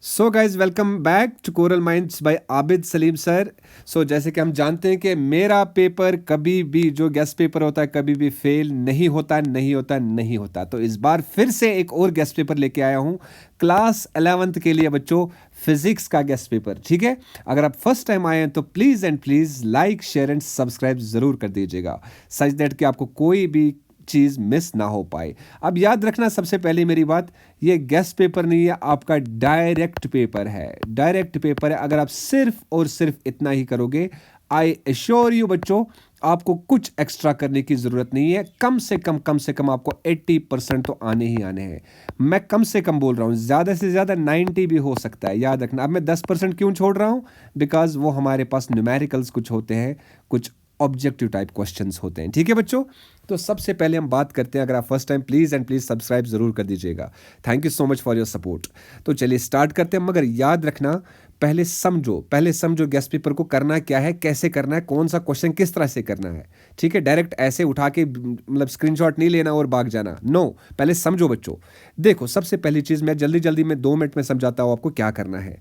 So guys welcome back to Coral Minds by Abid Salim sir. So जैसे कि हम जानते हैं कि मेरा पेपर कभी भी जो गेस्ट पेपर होता है कभी भी फेल नहीं होता नहीं होता नहीं होता। तो इस बार फिर से एक और गेस्ट पेपर लेके आया हूँ क्लास 11th के लिए बच्चों, फिजिक्स का गेस्ट पेपर। ठीक है, अगर आप फर्स्ट टाइम आए हैं तो please and please like share and subscribe ज़रूर कर दीजिएगा सच दैट कि आपको कोई भी चीज़ मिस ना हो पाए। अब याद रखना सबसे पहली मेरी बात, ये गेस्ट पेपर नहीं है, आपका डायरेक्ट पेपर है। डायरेक्ट पेपर है, अगर आप सिर्फ और सिर्फ इतना ही करोगे, आई एश्योर यू बच्चों, आपको कुछ एक्स्ट्रा करने की ज़रूरत नहीं है। कम से कम आपको 80% तो आने ही आने हैं। मैं कम से कम बोल रहा हूँ, ज़्यादा से ज़्यादा 90 भी हो सकता है। याद रखना, अब मैं 10% क्यों छोड़ रहा हूँ, बिकॉज वो हमारे पास न्यूमेरिकल्स कुछ होते हैं, कुछ ऑब्जेक्टिव टाइप क्वेश्चंस होते हैं। ठीक है बच्चों, तो सबसे पहले हम बात करते हैं, अगर आप first time please and please subscribe ज़रूर कर दीजिएगा। Thank you so much for your support. तो चलिए स्टार्ट करते हैं, मगर याद रखना पहले समझो गेस्ट पेपर को करना क्या है, कैसे करना है, कौन सा क्वेश्चन किस तरह से करना है। ठीक है, डायरेक्ट ऐसे उठा के मतलब स्क्रीनशॉट नहीं लेना और भाग जाना, नो, पहले समझो बच्चों। देखो, सबसे पहली चीज़ मैं जल्दी जल्दी में 2 मिनट में समझाता हूँ आपको क्या करना है।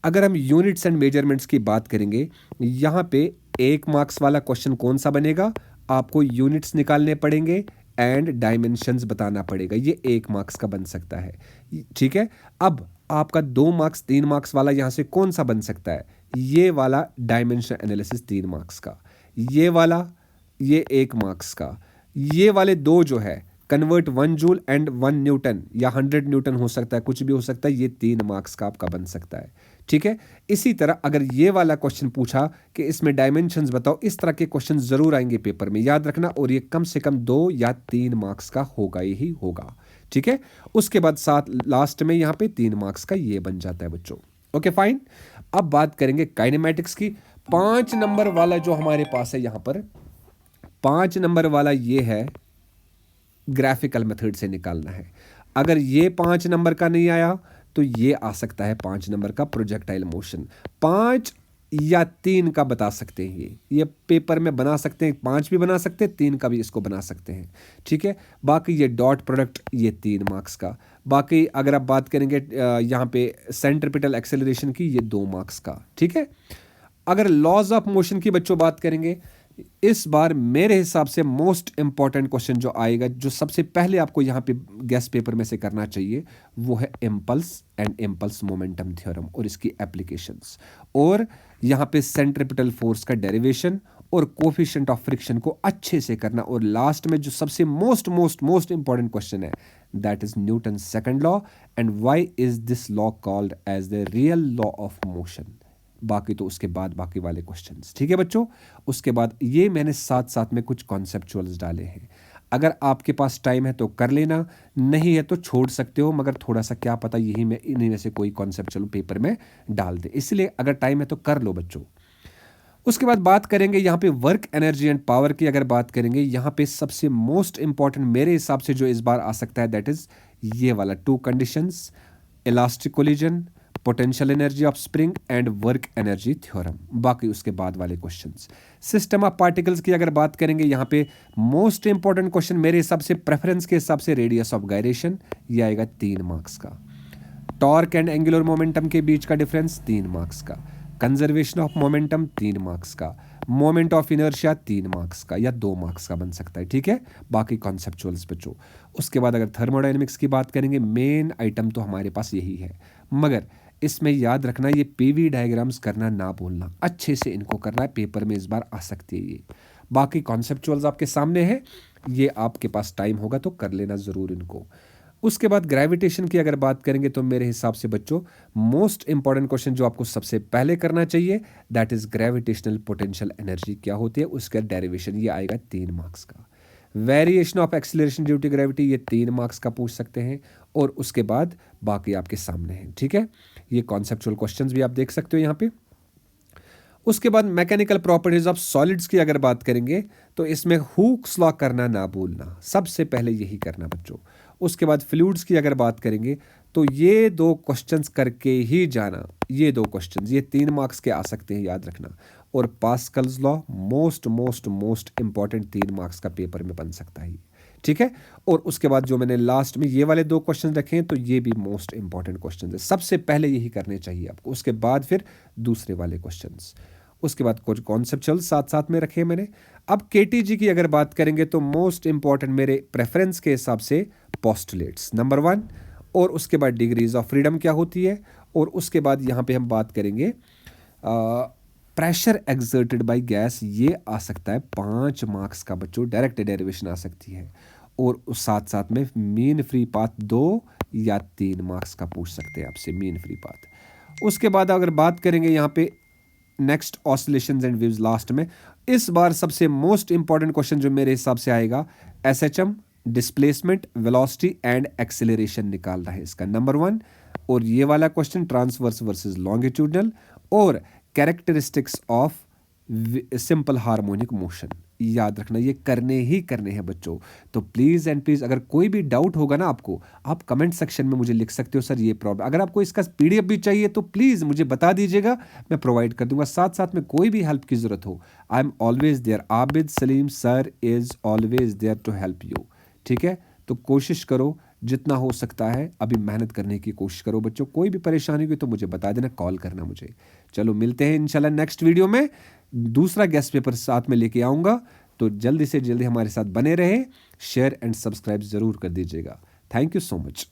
अगर हम यूनिट्स एंड मेजरमेंट्स की बात करेंगे, यहाँ पे 1 मार्क्स वाला क्वेश्चन कौन सा बनेगा, आपको यूनिट्स निकालने पड़ेंगे एंड डायमेंशंस बताना पड़ेगा। ये 1 मार्क्स का बन सकता है। ठीक है, अब आपका 2 मार्क्स 3 मार्क्स वाला यहाँ से कौन सा बन सकता है, ये वाला डायमेंशन एनालिसिस 3 मार्क्स का, ये वाला, ये 1 मार्क्स का, ये वाले दो जो है कन्वर्ट 1 जूल एंड 1 न्यूटन या 100 न्यूटन हो सकता है, कुछ भी हो सकता है, ये 3 मार्क्स का आपका बन सकता है। ठीक है, इसी तरह अगर ये वाला क्वेश्चन पूछा कि इसमें डायमेंशंस बताओ, इस तरह के क्वेश्चन जरूर आएंगे पेपर में, याद रखना, और ये कम से कम 2 या 3 मार्क्स का होगा ही होगा। ठीक है, उसके बाद साथ लास्ट में यहाँ पे 3 मार्क्स का ये बन जाता है बच्चों। ओके फाइन, अब बात करेंगे काइनेमेटिक्स की। 5 नंबर वाला जो हमारे पास है यहाँ पर, 5 नंबर वाला ये है, ग्राफिकल मेथड से निकालना है। अगर ये 5 नंबर का नहीं आया तो ये आ सकता है 5 नंबर का प्रोजेक्टाइल मोशन। 5 या 3 का बता सकते हैं, ये पेपर में बना सकते हैं, 5 भी बना सकते हैं, 3 का भी इसको बना सकते हैं। ठीक है, बाकी ये डॉट प्रोडक्ट, ये 3 मार्क्स का। बाकी अगर आप बात करेंगे यहाँ पे सेंट्रिपिटल एक्सेलरेशन की, ये 2 मार्क्स का। ठीक है, अगर लॉज ऑफ मोशन की बच्चों बात करेंगे, इस बार मेरे हिसाब से मोस्ट इंपॉर्टेंट क्वेश्चन जो आएगा, जो सबसे पहले आपको यहाँ पे गेस्ट पेपर में से करना चाहिए, वो है impulse and impulse momentum theorem और इसकी एप्लीकेशंस, और यहाँ पे सेंट्रिपिटल फोर्स का डेरिवेशन और कोफिशिएंट ऑफ फ्रिक्शन को अच्छे से करना, और लास्ट में जो सबसे most most most important question है, that is Newton second law and why is this law called as the real law of motion. बाकी तो उसके बाद बाकी वाले क्वेश्चंस। ठीक है बच्चों, उसके बाद ये मैंने साथ साथ में कुछ कॉन्सेप्चुअल्स डाले हैं। अगर आपके पास टाइम है तो कर लेना, नहीं है तो छोड़ सकते हो, मगर थोड़ा सा क्या पता यही मैं इन्हीं में से कोई कॉन्सेप्चुअल पेपर में डाल दे, इसलिए अगर टाइम है तो कर लो बच्चों। उसके बाद बात करेंगे यहाँ पे वर्क एनर्जी एंड पावर की। अगर बात करेंगे यहाँ पे सबसे मोस्ट इंपॉर्टेंट मेरे हिसाब से जो इस बार आ सकता है, दैट इज ये वाला 2 conditions, elastic collision, potential energy of spring and work energy theorem. बाकी उसके बाद वाले क्वेश्चंस, सिस्टम ऑफ पार्टिकल्स की अगर बात करेंगे, यहाँ पे मोस्ट इंपॉर्टेंट क्वेश्चन मेरे हिसाब से, प्रेफरेंस के हिसाब से, रेडियस ऑफ गायरेशन, ये आएगा 3 मार्क्स का। टॉर्क एंड एंगुलर मोमेंटम के बीच का डिफरेंस 3 मार्क्स का। कंजर्वेशन ऑफ मोमेंटम 3 मार्क्स का। मोमेंट ऑफ इनर्शिया 3 मार्क्स का या 2 मार्क्स का बन सकता है। ठीक है, बाकी कॉन्सेप्चुअल्स बच्चों। उसके बाद अगर थर्मोडायनेमिक्स की बात करेंगे, मेन आइटम तो हमारे पास यही है, मगर इसमें याद रखना ये पीवी डायग्राम्स करना ना भूलना, अच्छे से इनको करना है, पेपर में इस बार आ सकती है ये। बाकी कॉन्सेप्चुअल्स आपके सामने है, ये आपके पास टाइम होगा तो कर लेना ज़रूर इनको। उसके बाद ग्रेविटेशन की अगर बात करेंगे तो मेरे हिसाब से बच्चों मोस्ट इंपॉर्टेंट क्वेश्चन जो आपको सबसे पहले करना चाहिए, that is gravitational potential energy क्या होती है, उसका डेरिवेशन, ये आएगा 3 मार्क्स का। Variation of acceleration due to gravity, ये 3 मार्क्स का पूछ सकते हैं, और उसके बाद बाकी आपके सामने हैं। ठीक है, ये कॉन्सेप्चुअल क्वेश्चंस भी आप देख सकते हो यहाँ पे। उसके बाद मैकेनिकल प्रॉपर्टीज ऑफ सॉलिड्स की अगर बात करेंगे तो इसमें हुक्स लॉ करना ना भूलना, सबसे पहले यही करना बच्चों। उसके बाद फ्लूइड्स की अगर बात करेंगे तो ये 2 क्वेश्चंस करके ही जाना, ये 2 क्वेश्चंस, ये 3 मार्क्स के आ सकते हैं, याद रखना। और Pascal's law most most most important 3 marks का पेपर में बन सकता है। ठीक है। और उसके बाद जो मैंने लास्ट में ये वाले 2 क्वेश्चन रखे हैं, तो ये भी मोस्ट इंपॉर्टेंट क्वेश्चन है। सबसे पहले यही करने चाहिए आपको, उसके बाद फिर दूसरे वाले क्वेश्चंस, उसके बाद कुछ कॉन्सेप्चुअल साथ साथ में रखे मैंने। अब केटीजी की अगर बात करेंगे तो मोस्ट इंपॉर्टेंट मेरे प्रेफरेंस के हिसाब से पोस्टुलेट्स नंबर 1, और उसके बाद डिग्रीज ऑफ फ्रीडम क्या होती है, और उसके बाद यहाँ पे हम बात करेंगे प्रेशर एक्सर्टेड बाय गैस, ये आ सकता है 5 मार्क्स का बच्चों, डायरेक्ट डेरिवेशन आ सकती है। और उस साथ साथ में मीन फ्री पाथ 2 या 3 मार्क्स का पूछ सकते हैं आपसे मीन फ्री पाथ। उसके बाद अगर बात करेंगे यहाँ पे next oscillations and waves last में, इस बार सबसे मोस्ट इंपॉर्टेंट क्वेश्चन जो मेरे हिसाब से आएगा, SHM, displacement, velocity and acceleration निकालना है इसका नंबर 1। और ये वाला क्वेश्चन ट्रांसवर्स वर्सेस लॉन्गिट्यूडनल, और characteristics of simple harmonic motion, याद रखना ये करने ही करने हैं बच्चों। तो प्लीज़ एंड प्लीज़ अगर कोई भी डाउट होगा ना आपको, आप कमेंट सेक्शन में मुझे लिख सकते हो सर ये प्रॉब्लम, अगर आपको इसका पीडीएफ भी चाहिए तो प्लीज़ मुझे बता दीजिएगा, मैं प्रोवाइड कर दूंगा। साथ साथ में कोई भी हेल्प की ज़रूरत हो, I am always there, Abid Salim sir is always there to help you, ठीक है। तो कोशिश करो जितना हो सकता है, अभी मेहनत करने की कोशिश करो बच्चों। कोई भी परेशानी हुई तो मुझे बता देना, कॉल करना मुझे। चलो मिलते हैं इंशाल्लाह नेक्स्ट वीडियो में, दूसरा गेस्ट पेपर साथ में लेके आऊँगा। तो जल्दी से जल्दी हमारे साथ बने रहे, शेयर एंड सब्सक्राइब ज़रूर कर दीजिएगा। Thank you so much.